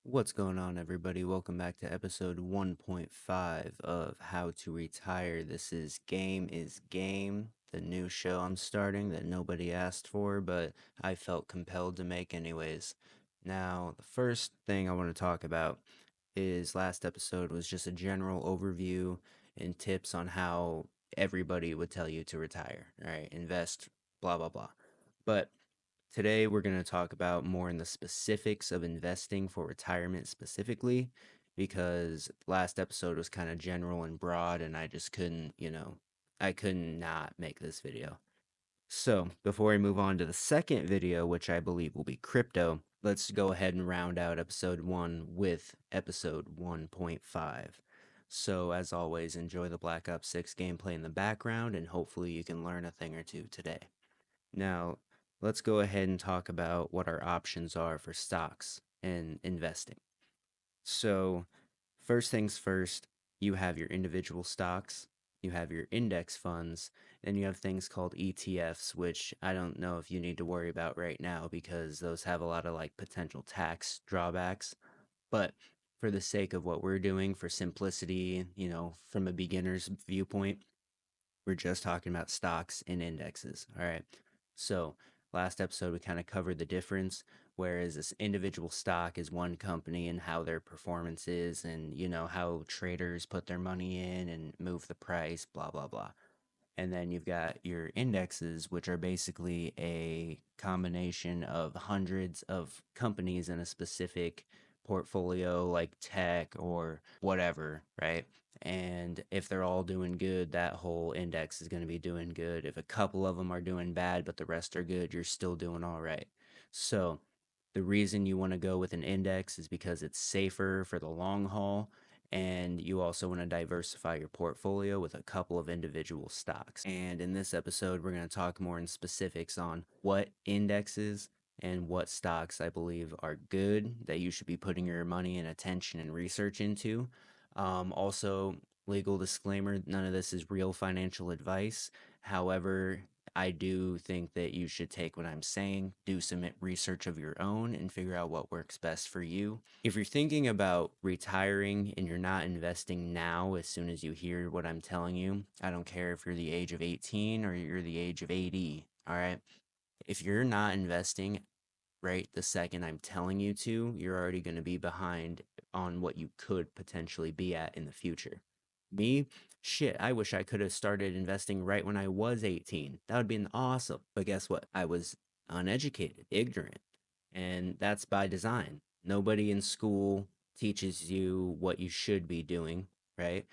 What's going on, everybody? Welcome back to episode 1.5 of How to Retire. This is Game is Game, the new show I'm starting that nobody asked for, but I felt compelled to make anyways. Now, the first thing I want to talk about is last episode was just a general overview and tips on how everybody would tell you to retire, right? Invest, blah, blah, blah. But today, we're going to talk about more in the specifics of investing for retirement specifically, because last episode was kind of general and broad, and I just couldn't, I could not make this video. So, before we move on to the second video, which I believe will be crypto, let's go ahead and round out episode 1 with episode 1.5. So, as always, enjoy the Black Ops 6 gameplay in the background, and hopefully, you can learn a thing or two today. Now, let's go ahead and talk about what our options are for stocks and investing. So, first things first, you have your individual stocks, you have your index funds, and you have things called ETFs, which I don't know if you need to worry about right now because those have a lot of like potential tax drawbacks. But for the sake of what we're doing, for simplicity, from a beginner's viewpoint, we're just talking about stocks and indexes. All right. So, last episode, we kind of covered the difference, whereas this individual stock is one company and how their performance is, and, how traders put their money in and move the price, blah, blah, blah. And then you've got your indexes, which are basically a combination of hundreds of companies in a specific portfolio, like tech or whatever, right? And if they're all doing good, that whole index is going to be doing good. If a couple of them are doing bad, but the rest are good, you're still doing all right. So, the reason you want to go with an index is because it's safer for the long haul, and you also want to diversify your portfolio with a couple of individual stocks. And in this episode, we're going to talk more in specifics on what indexes and what stocks I believe are good that you should be putting your money and attention and research into. Also, legal disclaimer, none of this is real financial advice. However, I do think that you should take what I'm saying, do some research of your own, and figure out what works best for you. If you're thinking about retiring and you're not investing now as soon as you hear what I'm telling you, I don't care if you're the age of 18 or you're the age of 80, all right? If you're not investing right the second I'm telling you to, you're already going to be behind on what you could potentially be at in the future. Me, shit, I wish I could have started investing right when I was 18. That would have been awesome. But guess what? I was uneducated, ignorant, and that's by design. Nobody in school teaches you what you should be doing, right?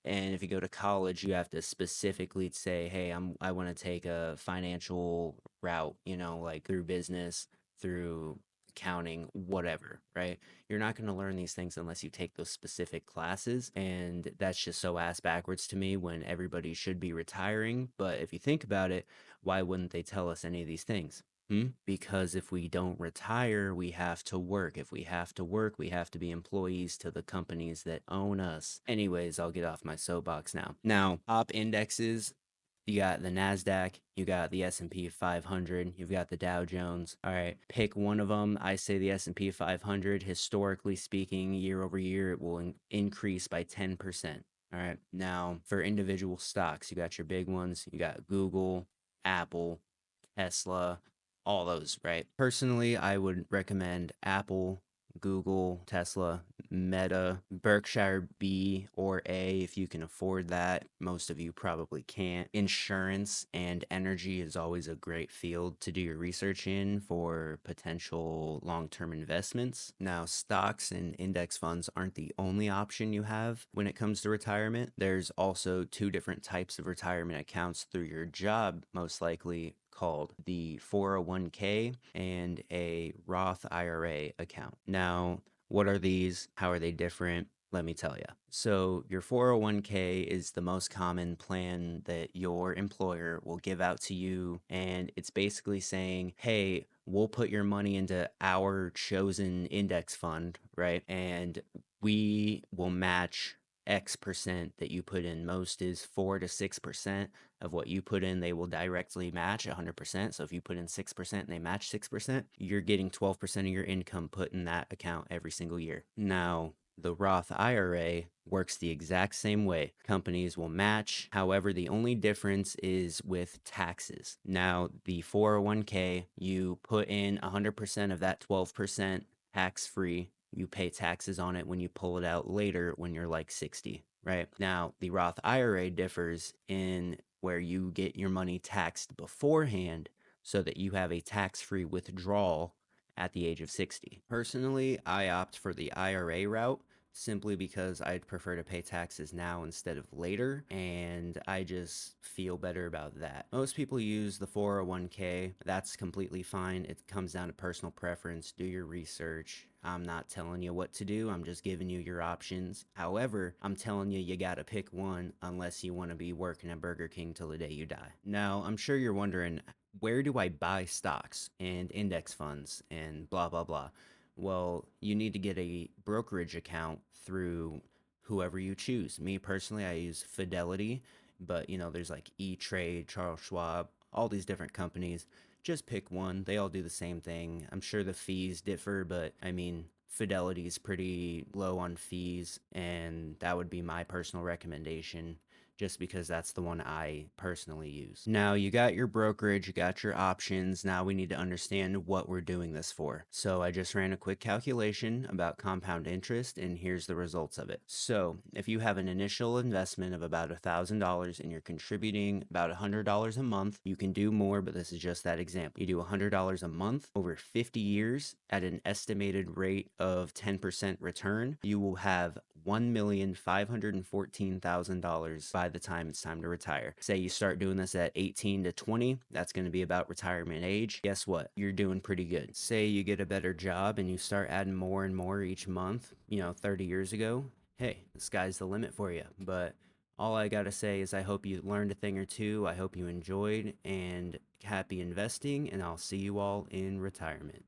And if you go to college, you have to specifically say, "Hey, I want to take a financial route, like through business, through accounting, whatever," right? You're not going to learn these things unless you take those specific classes, and that's just so ass backwards to me when everybody should be retiring. But if you think about it, why wouldn't they tell us any of these things? Because if we don't retire, we have to work. If we have to work, we have to be employees to the companies that own us. Anyways, I'll get off my soapbox now. Now, top indexes, you got the Nasdaq, you got the S&P 500, you've got the Dow Jones. All right, pick one of them. I say the S&P 500, historically speaking, year over year, it will increase by 10%. All right, now for individual stocks, you got your big ones. You got Google, Apple, Tesla, all those, right? Personally, I would recommend Apple, Google, Tesla, Meta, Berkshire B or A if you can afford that. Most of you probably can't. Insurance and energy is always a great field to do your research in for potential long term investments. Now, stocks and index funds aren't the only option you have when it comes to retirement. There's also two different types of retirement accounts through your job, most likely called the 401k and a Roth IRA account. Now, what are these? How are they different? Let me tell you. So, your 401k is the most common plan that your employer will give out to you. And it's basically saying, hey, we'll put your money into our chosen index fund, right? And we will match X percent that you put in. Most is 4 to 6% of what you put in. They will directly match 100%. So if you put in 6% and they match 6%, you're getting 12% of your income put in that account every single year. Now, the Roth IRA works the exact same way. Companies will match. However, the only difference is with taxes. Now, the 401k, you put in 100% of that 12% tax free. You pay taxes on it when you pull it out later when you're like 60, right? Now, the Roth IRA differs in where you get your money taxed beforehand so that you have a tax free withdrawal at the age of 60. Personally, I opt for the IRA route simply because I'd prefer to pay taxes now instead of later, and I just feel better about that. Most people use the 401k. That's completely fine. It comes down to personal preference. Do your research. I'm not telling you what to do. I'm just giving you your options. However, I'm telling you, you gotta pick one unless you want to be working at Burger King till the day you die. Now, I'm sure you're wondering, where do I buy stocks and index funds and blah, blah, blah? Well, you need to get a brokerage account through whoever you choose. Me personally, I use Fidelity, but there's like E-Trade, Charles Schwab, all these different companies. Just pick one. They all do the same thing. I'm sure the fees differ, but I mean, Fidelity is pretty low on fees, and that would be my personal recommendation just because that's the one I personally use. Now, you got your brokerage, you got your options. Now we need to understand what we're doing this for. So I just ran a quick calculation about compound interest, and here's the results of it. So if you have an initial investment of about $1,000 and you're contributing about $100 a month, you can do more, but this is just that example. You do $100 a month over 50 years at an estimated rate of 10% return, you will have $1,514,000 by the time it's time to retire. Say you start doing this at 18 to 20, that's going to be about retirement age. Guess what? You're doing pretty good. Say you get a better job and you start adding more and more each month, 30 years ago. Hey, the sky's the limit for you. But all I got to say is I hope you learned a thing or two. I hope you enjoyed, and happy investing, and I'll see you all in retirement.